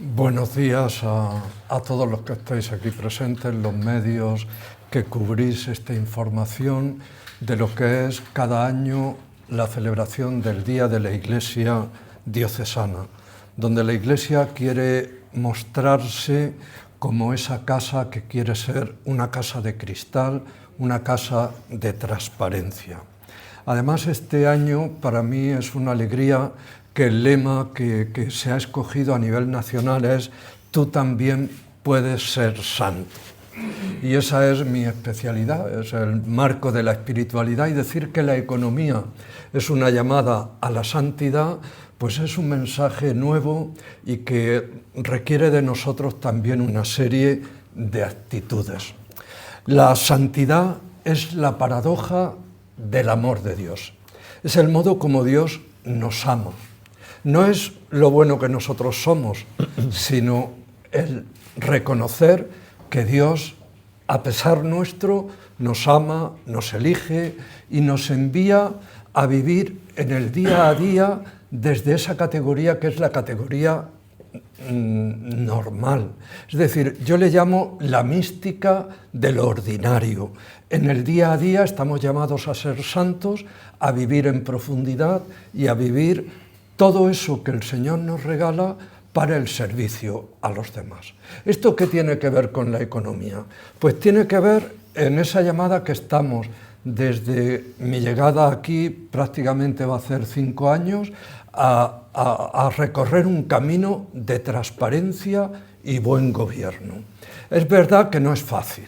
Buenos días a todos los que estáis aquí presentes, los medios que cubrís esta información de lo que es cada año la celebración del Día de la Iglesia Diocesana, donde la Iglesia quiere mostrarse como esa casa que quiere ser una casa de cristal, una casa de transparencia. Además, este año para mí es una alegría que el lema que se ha escogido a nivel nacional es «Tú también puedes ser santo». Y esa es mi especialidad, es el marco de la espiritualidad, y decir que la economía es una llamada a la santidad, pues es un mensaje nuevo y que requiere de nosotros también una serie de actitudes. La santidad es la paradoja del amor de Dios. Es el modo como Dios nos ama. No es lo bueno que nosotros somos, sino el reconocer que Dios, a pesar nuestro, nos ama, nos elige y nos envía a vivir en el día a día desde esa categoría que es la categoría normal. Es decir, yo le llamo la mística de lo ordinario. En el día a día estamos llamados a ser santos, a vivir en profundidad y a vivir todo eso que el Señor nos regala para el servicio a los demás. ¿Esto qué tiene que ver con la economía? Pues tiene que ver en esa llamada que estamos desde mi llegada aquí, prácticamente va a ser 5 años, a recorrer un camino de transparencia y buen gobierno. Es verdad que no es fácil.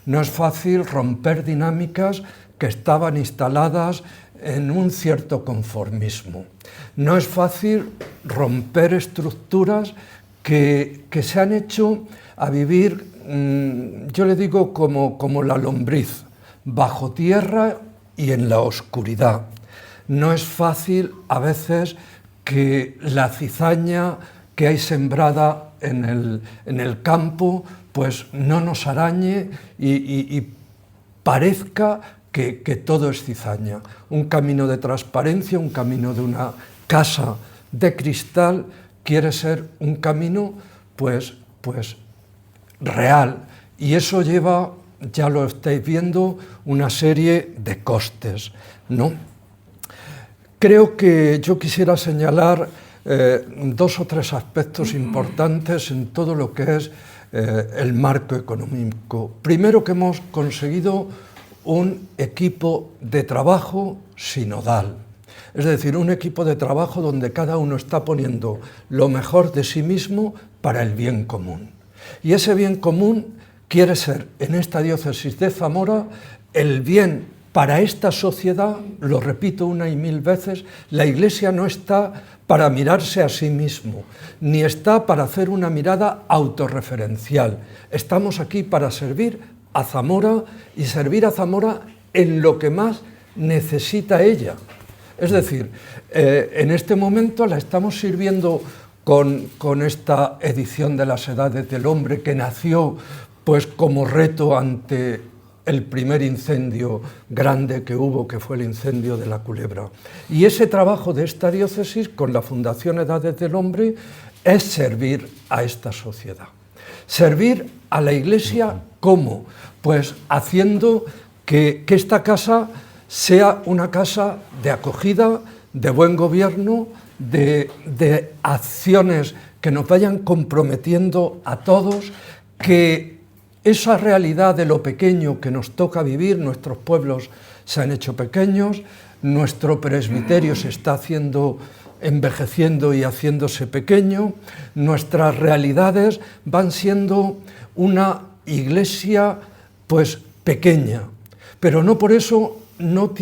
No es fácil romper dinámicas que estaban instaladas en un cierto conformismo. No es fácil romper estructuras que se han hecho a vivir, yo le digo como la lombriz, bajo tierra y en la oscuridad. No es fácil a veces que la cizaña que hay sembrada en el campo pues no nos arañe y parezca que todo es cizaña. Un camino de transparencia, un camino de una casa de cristal quiere ser un camino pues real, y eso lleva, ya lo estáis viendo, una serie de costes, ¿no? Creo que yo quisiera señalar 2 o 3 aspectos importantes en todo lo que es el marco económico. Primero, que hemos conseguido un equipo de trabajo sinodal, es decir, un equipo de trabajo donde cada uno está poniendo lo mejor de sí mismo para el bien común. Y ese bien común quiere ser, en esta diócesis de Zamora, el bien para esta sociedad. Lo repito una y mil veces, la Iglesia no está para mirarse a sí mismo, ni está para hacer una mirada autorreferencial. Estamos aquí para servir a Zamora y servir a Zamora en lo que más necesita ella. Es decir, en este momento la estamos sirviendo con esta edición de las Edades del Hombre, que nació pues como reto ante el primer incendio grande que hubo, que fue el incendio de la Culebra. Y ese trabajo de esta diócesis con la Fundación Edades del Hombre es servir a esta sociedad. Servir a la Iglesia, ¿cómo? Pues haciendo que esta casa sea una casa de acogida, de buen gobierno, de acciones que nos vayan comprometiendo a todos, que esa realidad de lo pequeño que nos toca vivir, nuestros pueblos se han hecho pequeños, nuestro presbiterio se está envejeciendo y haciéndose pequeño, nuestras realidades van siendo una iglesia pues pequeña, pero no por eso no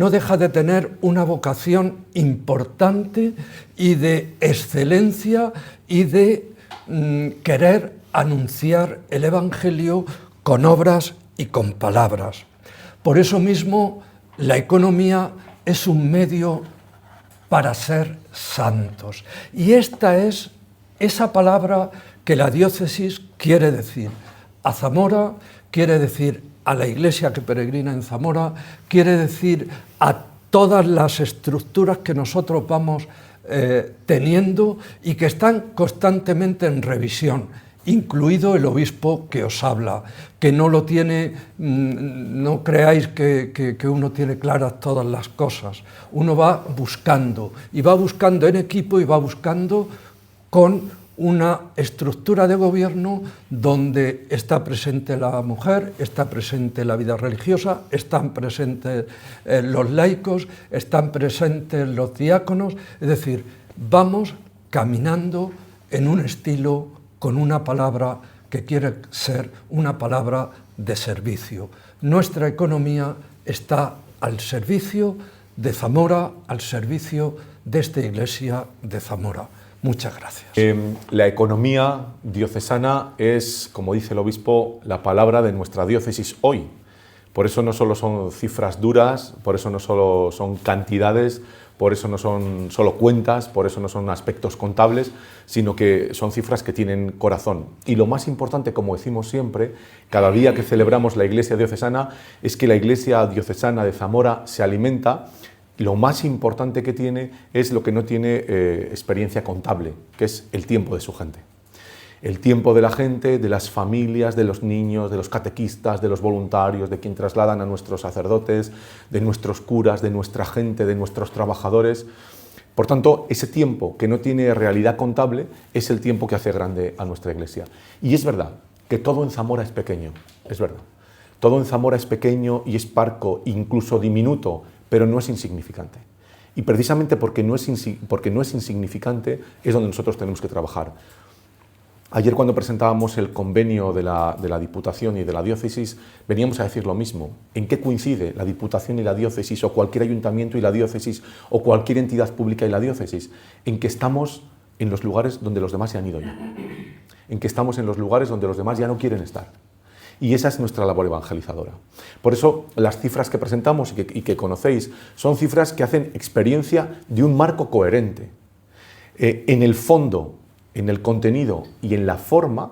deja de tener una vocación importante y de excelencia y de querer anunciar el Evangelio con obras y con palabras. Por eso mismo la economía es un medio para ser santos. Y esta es esa palabra que la diócesis quiere decir a Zamora, quiere decir a la Iglesia que peregrina en Zamora, quiere decir a todas las estructuras que nosotros vamos teniendo y que están constantemente en revisión, incluido el obispo que os habla, que no lo tiene, no creáis que uno tiene claras todas las cosas. Uno va buscando, y va buscando en equipo y va buscando con una estructura de gobierno donde está presente la mujer, está presente la vida religiosa, están presentes los laicos, están presentes los diáconos, es decir, vamos caminando en un estilo con una palabra que quiere ser una palabra de servicio. Nuestra economía está al servicio de Zamora, al servicio de esta iglesia de Zamora. Muchas gracias. La economía diocesana es, como dice el obispo, la palabra de nuestra diócesis hoy. Por eso no solo son cifras duras, por eso no solo son cantidades, por eso no son solo cuentas, por eso no son aspectos contables, sino que son cifras que tienen corazón. Y lo más importante, como decimos siempre, cada día que celebramos la Iglesia diocesana, es que la Iglesia diocesana de Zamora se alimenta. Lo más importante que tiene es lo que no tiene experiencia contable, que es el tiempo de su gente. El tiempo de la gente, de las familias, de los niños, de los catequistas, de los voluntarios, de quien trasladan a nuestros sacerdotes, de nuestros curas, de nuestra gente, de nuestros trabajadores. Por tanto, ese tiempo que no tiene realidad contable es el tiempo que hace grande a nuestra Iglesia. Y es verdad que todo en Zamora es pequeño, es verdad. Todo en Zamora es pequeño y es parco, incluso diminuto, pero no es insignificante. Y precisamente porque no es insignificante es donde nosotros tenemos que trabajar. Ayer, cuando presentábamos el convenio de la Diputación y de la Diócesis, veníamos a decir lo mismo. ¿En qué coincide la Diputación y la Diócesis, o cualquier ayuntamiento y la Diócesis, o cualquier entidad pública y la Diócesis? En que estamos en los lugares donde los demás se han ido ya. En que estamos en los lugares donde los demás ya no quieren estar. Y esa es nuestra labor evangelizadora. Por eso las cifras que presentamos y que conocéis son cifras que hacen experiencia de un marco coherente. En el fondo, en el contenido y en la forma,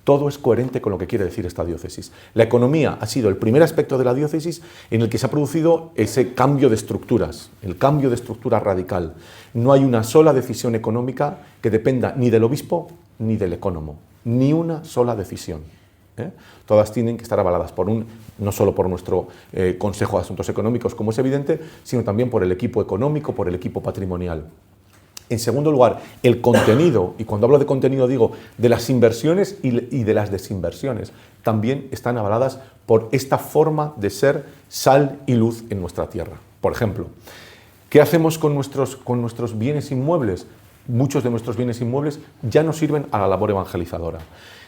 todo es coherente con lo que quiere decir esta diócesis. La economía ha sido el primer aspecto de la diócesis en el que se ha producido ese cambio de estructuras, el cambio de estructura radical. No hay una sola decisión económica que dependa ni del obispo ni del ecónomo, ni una sola decisión. Todas tienen que estar avaladas no solo por nuestro Consejo de Asuntos Económicos, como es evidente, sino también por el equipo económico, por el equipo patrimonial. En segundo lugar, el contenido, y cuando hablo de contenido digo de las inversiones y de las desinversiones, también están avaladas por esta forma de ser sal y luz en nuestra tierra. Por ejemplo, ¿qué hacemos con nuestros bienes inmuebles? Muchos de nuestros bienes inmuebles ya no sirven a la labor evangelizadora.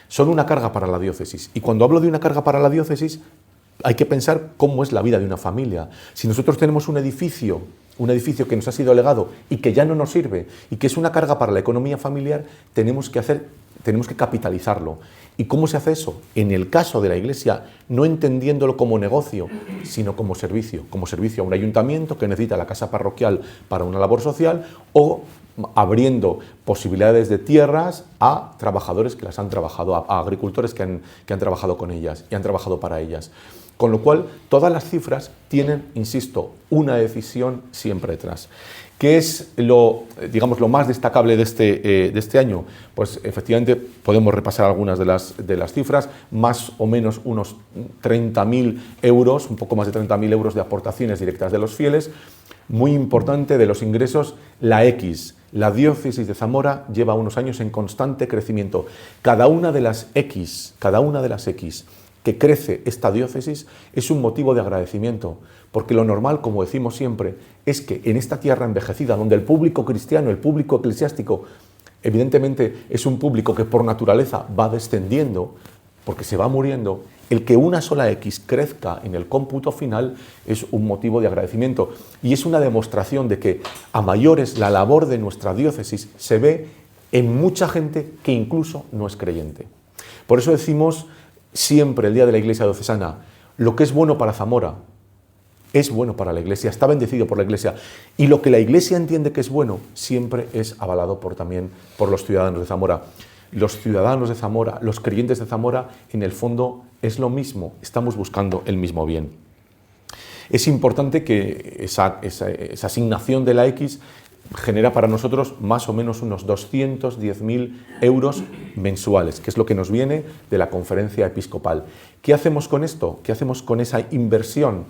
Son una carga para la diócesis. Y cuando hablo de una carga para la diócesis, hay que pensar cómo es la vida de una familia. Si nosotros tenemos un edificio que nos ha sido legado y que ya no nos sirve y que es una carga para la economía familiar, tenemos que capitalizarlo. ¿Y cómo se hace eso? En el caso de la Iglesia, no entendiéndolo como negocio, sino como servicio a un ayuntamiento que necesita la casa parroquial para una labor social, o abriendo posibilidades de tierras a trabajadores que las han trabajado, a agricultores que han trabajado con ellas y han trabajado para ellas. Con lo cual, todas las cifras tienen, insisto, una decisión siempre detrás. ¿Qué es lo más destacable de este año? Pues efectivamente podemos repasar algunas de las cifras, más o menos unos 30.000 euros, un poco más de 30.000 euros de aportaciones directas de los fieles. Muy importante, de los ingresos, la X. La diócesis de Zamora lleva unos años en constante crecimiento. Cada una de las X que crece esta diócesis es un motivo de agradecimiento, porque lo normal, como decimos siempre, es que en esta tierra envejecida, donde el público cristiano, el público eclesiástico, evidentemente es un público que por naturaleza va descendiendo, porque se va muriendo, el que una sola X crezca en el cómputo final es un motivo de agradecimiento, y es una demostración de que a mayores la labor de nuestra diócesis se ve en mucha gente que incluso no es creyente. Por eso decimos siempre el día de la Iglesia diocesana, lo que es bueno para Zamora es bueno para la Iglesia, está bendecido por la Iglesia, y lo que la Iglesia entiende que es bueno siempre es avalado también por los ciudadanos de Zamora. Los ciudadanos de Zamora, los creyentes de Zamora, en el fondo es lo mismo, estamos buscando el mismo bien. Es importante que esa asignación de la X genera para nosotros más o menos unos 210.000 euros mensuales, que es lo que nos viene de la conferencia episcopal. ¿Qué hacemos con esto? ¿Qué hacemos con esa inversión?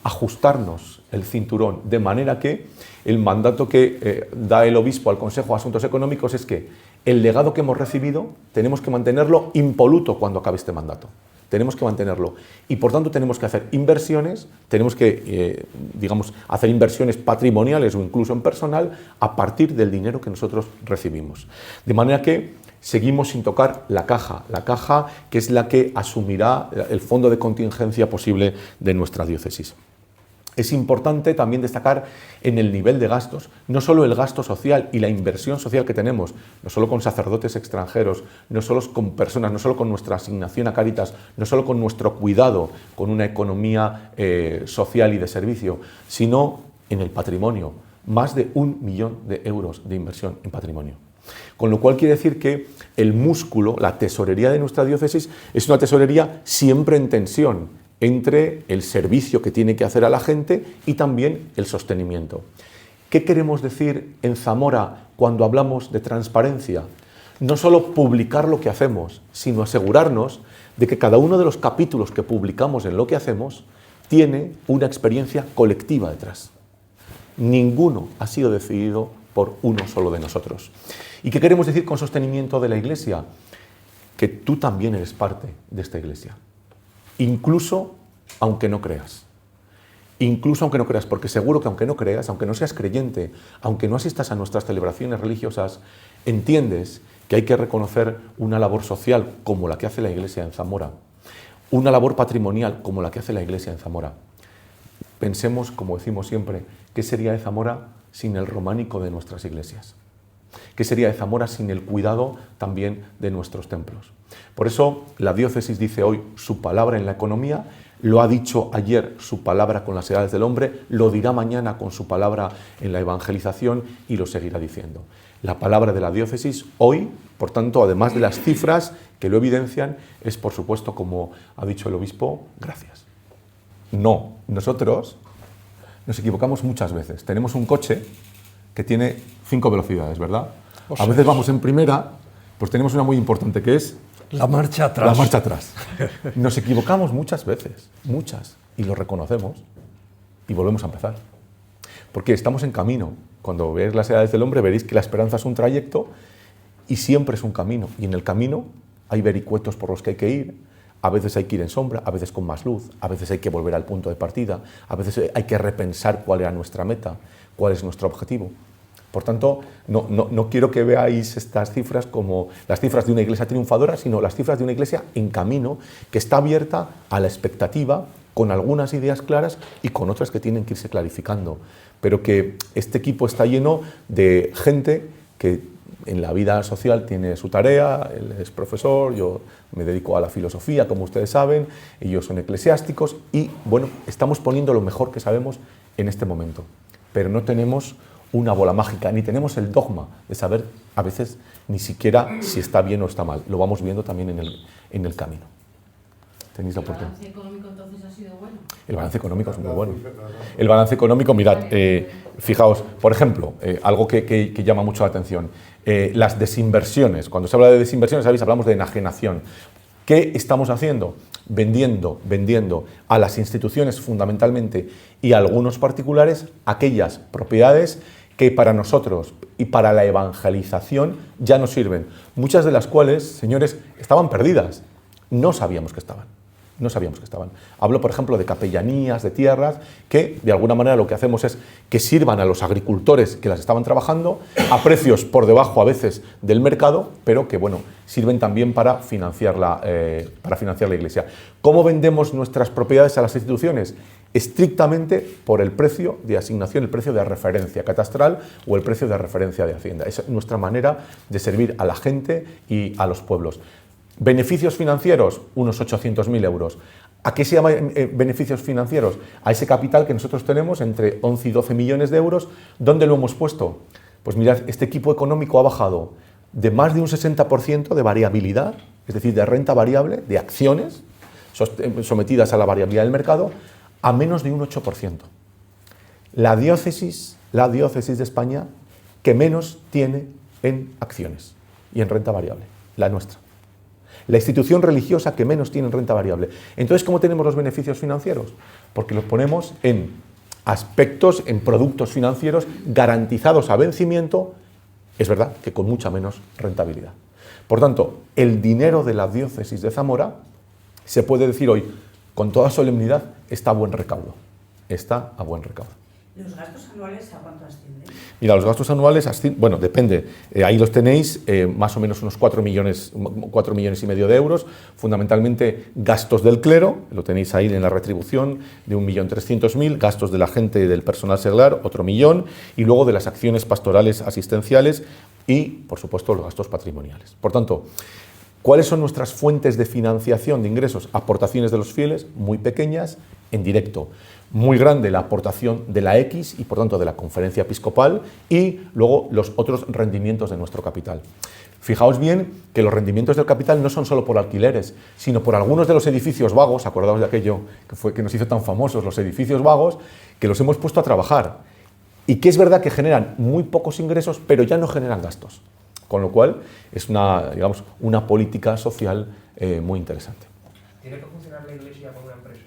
Ajustarnos el cinturón, de manera que el mandato que da el obispo al Consejo de Asuntos Económicos es que el legado que hemos recibido tenemos que mantenerlo impoluto cuando acabe este mandato. Tenemos que mantenerlo y por tanto tenemos que hacer inversiones, tenemos que, hacer inversiones patrimoniales o incluso en personal a partir del dinero que nosotros recibimos. De manera que seguimos sin tocar la caja que es la que asumirá el fondo de contingencia posible de nuestra diócesis. Es importante también destacar en el nivel de gastos, no solo el gasto social y la inversión social que tenemos, no solo con sacerdotes extranjeros, no solo con personas, no solo con nuestra asignación a Cáritas, no solo con nuestro cuidado, con una economía social y de servicio, sino en el patrimonio, más de 1 millón de euros de inversión en patrimonio. Con lo cual quiere decir que el músculo, la tesorería de nuestra diócesis, es una tesorería siempre en tensión entre el servicio que tiene que hacer a la gente y también el sostenimiento. ¿Qué queremos decir en Zamora cuando hablamos de transparencia? No solo publicar lo que hacemos, sino asegurarnos de que cada uno de los capítulos que publicamos en lo que hacemos tiene una experiencia colectiva detrás. Ninguno ha sido decidido por uno solo de nosotros. ¿Y qué queremos decir con sostenimiento de la Iglesia? Que tú también eres parte de esta Iglesia. Incluso aunque no creas. Incluso aunque no creas, porque seguro que aunque no creas, aunque no seas creyente, aunque no asistas a nuestras celebraciones religiosas, entiendes que hay que reconocer una labor social como la que hace la Iglesia en Zamora, una labor patrimonial como la que hace la Iglesia en Zamora. Pensemos, como decimos siempre, ¿qué sería de Zamora sin el románico de nuestras iglesias? ¿Qué sería de Zamora sin el cuidado también de nuestros templos? Por eso la diócesis dice hoy su palabra en la economía, lo ha dicho ayer su palabra con las edades del hombre, lo dirá mañana con su palabra en la evangelización y lo seguirá diciendo. La palabra de la diócesis hoy, por tanto, además de las cifras que lo evidencian, es por supuesto, como ha dicho el obispo, gracias. No, nosotros nos equivocamos muchas veces. Tenemos un coche que tiene 5 velocidades, ¿verdad? A veces vamos en primera, pues tenemos una muy importante que es la marcha atrás. La marcha atrás. Nos equivocamos muchas veces, muchas, y lo reconocemos y volvemos a empezar. Porque estamos en camino. Cuando veáis las edades del hombre veréis que la esperanza es un trayecto y siempre es un camino. Y en el camino hay vericuetos por los que hay que ir. A veces hay que ir en sombra, a veces con más luz, a veces hay que volver al punto de partida, a veces hay que repensar cuál era nuestra meta, cuál es nuestro objetivo. Por tanto, no quiero que veáis estas cifras como las cifras de una iglesia triunfadora, sino las cifras de una iglesia en camino, que está abierta a la expectativa, con algunas ideas claras y con otras que tienen que irse clarificando. Pero que este equipo está lleno de gente que en la vida social tiene su tarea, él es profesor, yo me dedico a la filosofía, como ustedes saben, ellos son eclesiásticos y, bueno, estamos poniendo lo mejor que sabemos en este momento. Pero no tenemos una bola mágica, ni tenemos el dogma de saber a veces ni siquiera si está bien o está mal. Lo vamos viendo también en el camino. Tenéis la oportunidad. ¿El balance económico entonces ha sido bueno? El balance económico es muy bueno. El balance económico, mirad, fijaos, por ejemplo, algo que llama mucho la atención, las desinversiones. Cuando se habla de desinversiones, ¿sabéis? Hablamos de enajenación. ¿Qué estamos haciendo? Vendiendo a las instituciones fundamentalmente y a algunos particulares aquellas propiedades que para nosotros y para la evangelización ya nos sirven. Muchas de las cuales, señores, estaban perdidas. No sabíamos que estaban. Hablo, por ejemplo, de capellanías, de tierras, que de alguna manera lo que hacemos es que sirvan a los agricultores que las estaban trabajando a precios por debajo a veces del mercado, pero que, bueno, sirven también para financiar la Iglesia. ¿Cómo vendemos nuestras propiedades a las instituciones? Estrictamente por el precio de asignación, el precio de referencia catastral o el precio de referencia de Hacienda. Esa es nuestra manera de servir a la gente y a los pueblos. Beneficios financieros, unos 800.000 euros. ¿A qué se llaman beneficios financieros? A ese capital que nosotros tenemos entre 11 y 12 millones de euros. ¿Dónde lo hemos puesto? Pues mirad, este equipo económico ha bajado de más de un 60% de variabilidad, es decir, de renta variable, de acciones sometidas a la variabilidad del mercado, a menos de un 8%. La diócesis de España que menos tiene en acciones y en renta variable, la nuestra. La institución religiosa que menos tiene en renta variable. Entonces, ¿cómo tenemos los beneficios financieros? Porque los ponemos en aspectos, en productos financieros garantizados a vencimiento, es verdad que con mucha menos rentabilidad. Por tanto, el dinero de la diócesis de Zamora se puede decir hoy, con toda solemnidad, está a buen recaudo. Está a buen recaudo. ¿Los gastos anuales a cuánto ascienden? Mira, los gastos anuales, bueno, depende. Ahí los tenéis, más o menos unos 4 millones y medio de euros, fundamentalmente gastos del clero, lo tenéis ahí en la retribución, de 1.300.000, gastos de la gente y del personal seglar, otro millón, y luego de las acciones pastorales asistenciales y, por supuesto, los gastos patrimoniales. Por tanto, ¿cuáles son nuestras fuentes de financiación de ingresos? Aportaciones de los fieles, muy pequeñas, en directo. Muy grande la aportación de la X y por tanto de la conferencia episcopal y luego los otros rendimientos de nuestro capital. Fijaos bien que los rendimientos del capital no son solo por alquileres, sino por algunos de los edificios vagos, acordaos de aquello que nos hizo tan famosos, los edificios vagos, que los hemos puesto a trabajar y que es verdad que generan muy pocos ingresos, pero ya no generan gastos. Con lo cual es digamos, una política social muy interesante. ¿Tiene que funcionar la Iglesia como una empresa?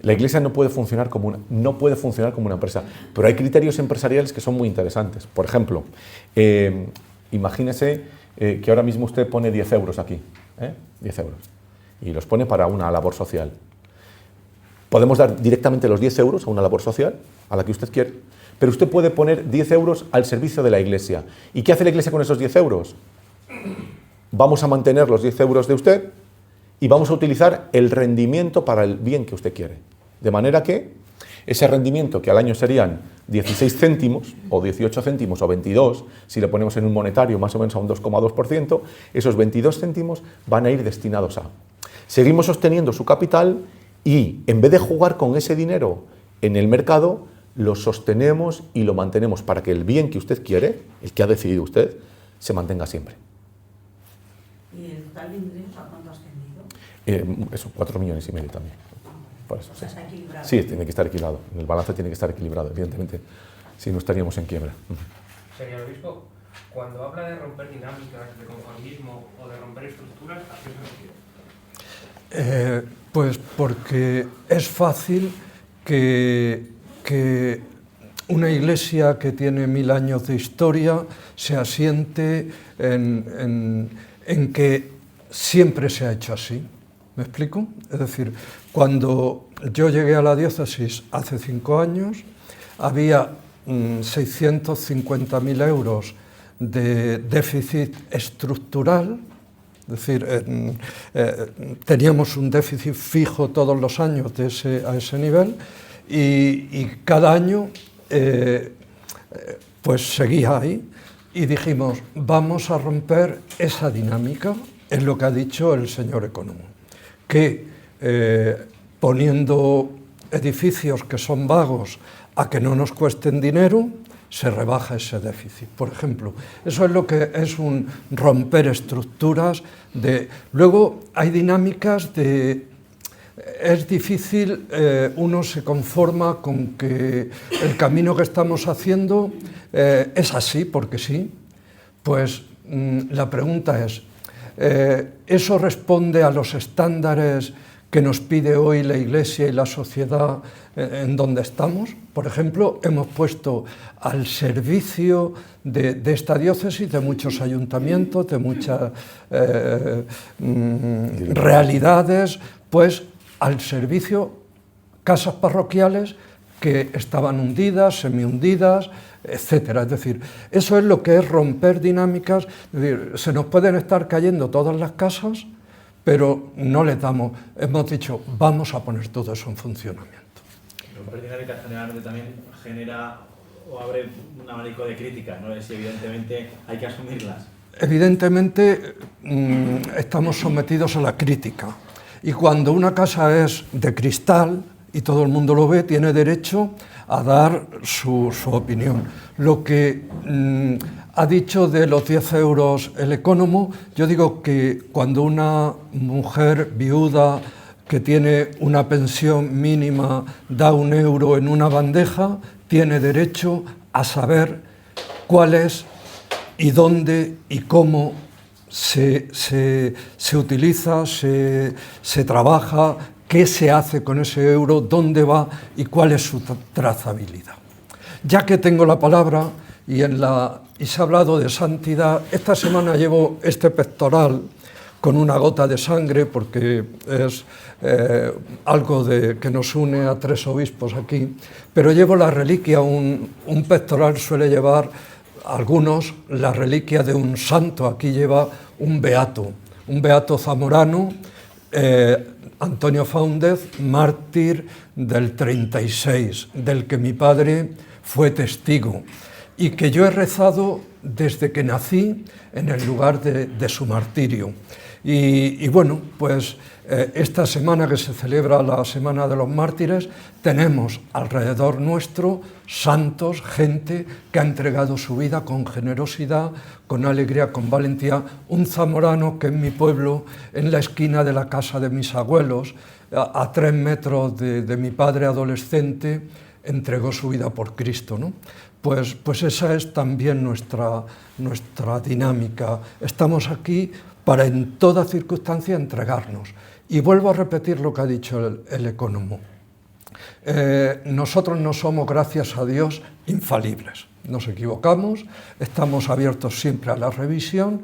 La Iglesia no puede funcionar como una empresa, pero hay criterios empresariales que son muy interesantes. Por ejemplo, imagínese que ahora mismo usted pone 10 euros aquí, 10 euros, y los pone para una labor social. Podemos dar directamente los 10 euros a una labor social, a la que usted quiere, pero usted puede poner 10 euros al servicio de la Iglesia. ¿Y qué hace la Iglesia con esos 10 euros? Vamos a mantener los 10 euros de usted y vamos a utilizar el rendimiento para el bien que usted quiere. De manera que ese rendimiento, que al año serían 16 céntimos, o 18 céntimos, o 22, si le ponemos en un monetario más o menos a un 2,2%, esos 22 céntimos van a ir destinados a. Seguimos sosteniendo su capital y, en vez de jugar con ese dinero en el mercado, lo sostenemos y lo mantenemos para que el bien que usted quiere, el que ha decidido usted, se mantenga siempre. ¿Y el total de ingresos a cuánto ha ascendido? Eso, 4 millones y medio también. Por eso, O sea, está equilibrado. Sí, tiene que estar equilibrado. El balance tiene que estar equilibrado, evidentemente. Si no, estaríamos en quiebra. Señor obispo, cuando habla de romper dinámicas, de conformismo o de romper estructuras, ¿a qué se refiere? Pues porque es fácil que una iglesia que tiene 1000 años de historia se asiente en que siempre se ha hecho así. ¿Me explico? Es decir, cuando yo llegué a la diócesis hace 5 años, había 650.000 euros de déficit estructural, es decir, teníamos un déficit fijo todos los años a ese nivel y cada año pues seguía ahí y dijimos, vamos a romper esa dinámica, es lo que ha dicho el señor Económico, que poniendo edificios que son vagos a que no nos cuesten dinero, se rebaja ese déficit. Por ejemplo, eso es lo que es un romper estructuras. Luego hay dinámicas de... Es difícil, uno se conforma con que el camino que estamos haciendo es así, porque sí. Pues la pregunta es, ¿eso responde a los estándares que nos pide hoy la Iglesia y la sociedad en donde estamos? Por ejemplo, hemos puesto al servicio de esta diócesis, de muchos ayuntamientos, de muchas realidades, pues al servicio casas parroquiales que estaban hundidas, semihundidas, etcétera. Es decir, eso es lo que es romper dinámicas. Es decir, se nos pueden estar cayendo todas las casas, pero no les damos, hemos dicho, vamos a poner todo eso en funcionamiento. Romper dinámicas generalmente también genera o abre un abanico de críticas, ¿no? Es evidentemente hay que asumirlas. Evidentemente estamos sometidos a la crítica y cuando una casa es de cristal y todo el mundo lo ve, tiene derecho a dar su opinión. Lo que ha dicho de los 10 euros el Económico, yo digo que cuando una mujer viuda que tiene una pensión mínima da 1 euro en una bandeja, tiene derecho a saber cuál es y dónde y cómo se utiliza, se trabaja, qué se hace con ese euro, dónde va y cuál es su trazabilidad. Ya que tengo la palabra y se ha hablado de santidad, esta semana llevo este pectoral con una gota de sangre porque es algo que nos une a 3 obispos aquí, pero llevo la reliquia, un pectoral suele llevar algunos la reliquia de un santo, aquí lleva un beato zamorano, Antonio Fáundez, mártir del 36, del que mi padre fue testigo y que yo he rezado desde que nací en el lugar de su martirio. Y bueno, pues esta semana que se celebra la Semana de los Mártires, tenemos alrededor nuestro santos, gente que ha entregado su vida con generosidad, con alegría, con valentía. Un zamorano que en mi pueblo, en la esquina de la casa de mis abuelos, a 3 metros de mi padre adolescente, entregó su vida por Cristo, ¿no? Pues esa es también nuestra dinámica. Estamos aquí para en toda circunstancia entregarnos. Y vuelvo a repetir lo que ha dicho el ecónomo. Nosotros no somos, gracias a Dios, infalibles. Nos equivocamos, estamos abiertos siempre a la revisión,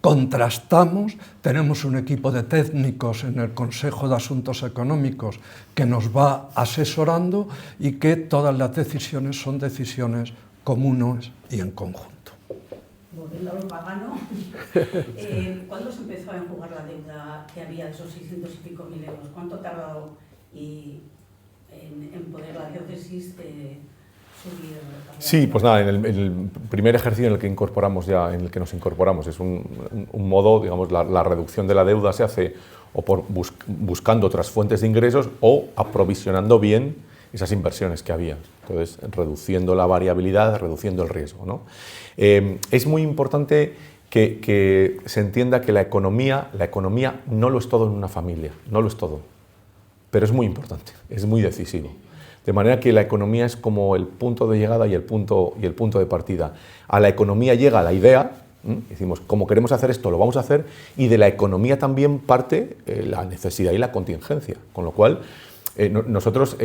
contrastamos, tenemos un equipo de técnicos en el Consejo de Asuntos Económicos que nos va asesorando y que todas las decisiones son decisiones comunes y en conjunto. Volviendo a lo pagano, ¿cuándo se empezó a enjugar la deuda que había de esos 600 y pico mil euros? ¿Cuánto ha tardado en poder la diócesis subir? Sí, pues nada, en el primer ejercicio en el que nos incorporamos es un modo, digamos, la reducción de la deuda se hace o buscando otras fuentes de ingresos o aprovisionando bien esas inversiones que había. Entonces, reduciendo la variabilidad, reduciendo el riesgo, ¿no? Es muy importante que se entienda que la economía no lo es todo en una familia, no lo es todo, pero es muy importante, es muy decisivo. De manera que la economía es como el punto de llegada y el punto de partida. A la economía llega la idea, decimos, como queremos hacer esto, lo vamos a hacer, y de la economía también parte la necesidad y la contingencia, con lo cual nosotros,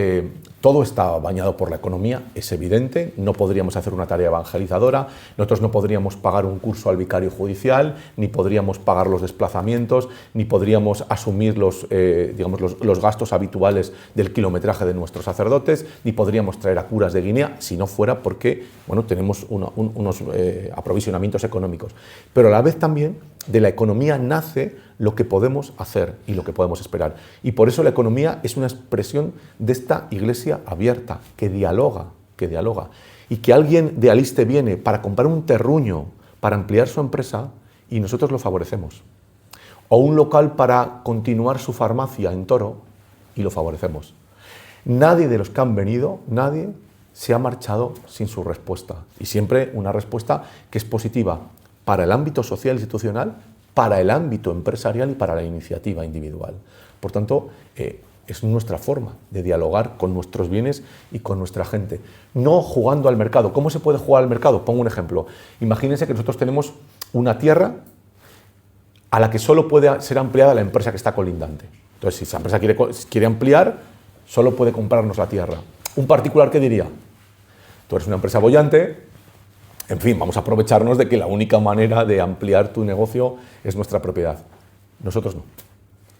todo está bañado por la economía, es evidente, no podríamos hacer una tarea evangelizadora, nosotros no podríamos pagar un curso al vicario judicial, ni podríamos pagar los desplazamientos, ni podríamos asumir los gastos habituales del kilometraje de nuestros sacerdotes, ni podríamos traer a curas de Guinea, si no fuera porque tenemos unos aprovisionamientos económicos. Pero a la vez también de la economía nace lo que podemos hacer y lo que podemos esperar. Y por eso la economía es una expresión de esta iglesia abierta, que dialoga. Y que alguien de Aliste viene para comprar un terruño, para ampliar su empresa, y nosotros lo favorecemos. O un local para continuar su farmacia en Toro, y lo favorecemos. Nadie de los que han venido, nadie se ha marchado sin su respuesta. Y siempre una respuesta que es positiva para el ámbito social e institucional, para el ámbito empresarial y para la iniciativa individual. Por tanto, es nuestra forma de dialogar con nuestros bienes y con nuestra gente. No jugando al mercado. ¿Cómo se puede jugar al mercado? Pongo un ejemplo. Imagínense que nosotros tenemos una tierra a la que solo puede ser ampliada la empresa que está colindante. Entonces, si esa empresa quiere ampliar, solo puede comprarnos la tierra. ¿Un particular qué diría? Tú eres una empresa boyante, en fin, vamos a aprovecharnos de que la única manera de ampliar tu negocio es nuestra propiedad. Nosotros no.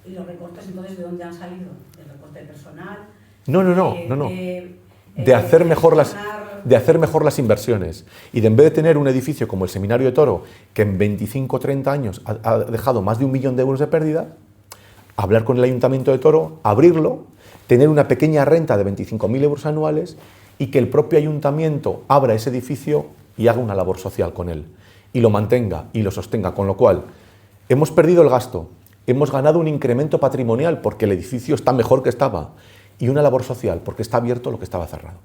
¿Y los recortes entonces de dónde han salido? ¿Del recorte personal? No. De hacer mejor las inversiones. Y en vez de tener un edificio como el Seminario de Toro, que en 25 o 30 años ha dejado más de 1 millón de euros de pérdida, hablar con el Ayuntamiento de Toro, abrirlo, tener una pequeña renta de 25.000 euros anuales y que el propio Ayuntamiento abra ese edificio y haga una labor social con él, y lo mantenga y lo sostenga, con lo cual hemos perdido el gasto, hemos ganado un incremento patrimonial porque el edificio está mejor que estaba, y una labor social porque está abierto lo que estaba cerrado.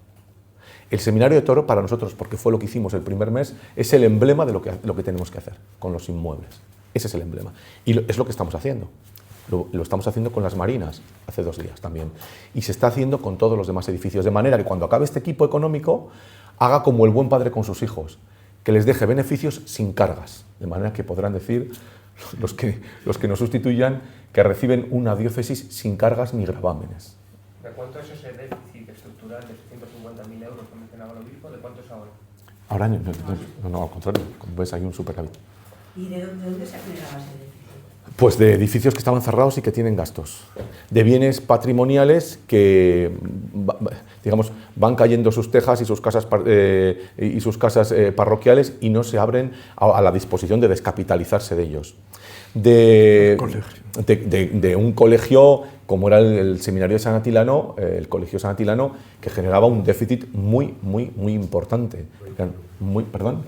El Seminario de Toro para nosotros, porque fue lo que hicimos el primer mes, es el emblema de lo que tenemos que hacer con los inmuebles. Ese es el emblema. Y es lo que estamos haciendo. Lo estamos haciendo con las Marinas, hace 2 días también. Y se está haciendo con todos los demás edificios, de manera que cuando acabe este equipo económico, haga como el buen padre con sus hijos, que les deje beneficios sin cargas, de manera que podrán decir los que nos sustituyan que reciben una diócesis sin cargas ni gravámenes. ¿De cuánto es ese déficit estructural de 650.000 euros que mencionaba el obispo? ¿De cuánto es ahora? Ahora no, al contrario, como ves hay un superávit. ¿Y de dónde se generaba ese déficit? Pues de edificios que estaban cerrados y que tienen gastos, de bienes patrimoniales que, digamos, van cayendo sus tejas y sus casas, parroquiales y no se abren a la disposición de descapitalizarse de ellos. De un colegio como era el seminario de San Atilano, el colegio San Atilano, que generaba un déficit muy importante. ¿Perdón?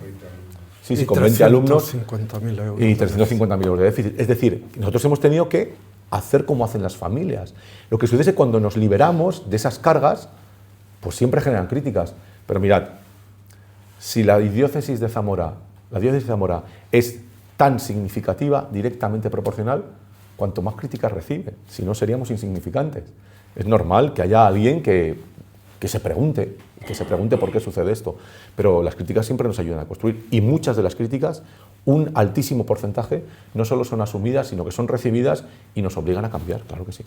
Sí, con 20 alumnos 350.000 euros. Y 350.000 euros de déficit. Es decir, nosotros hemos tenido que hacer como hacen las familias. Lo que sucede es que cuando nos liberamos de esas cargas, pues siempre generan críticas. Pero mirad, si la diócesis de Zamora es tan significativa, directamente proporcional, cuanto más críticas recibe, si no seríamos insignificantes. Es normal que haya alguien que se pregunte por qué sucede esto, pero las críticas siempre nos ayudan a construir, y muchas de las críticas, un altísimo porcentaje, no solo son asumidas, sino que son recibidas y nos obligan a cambiar, claro que sí.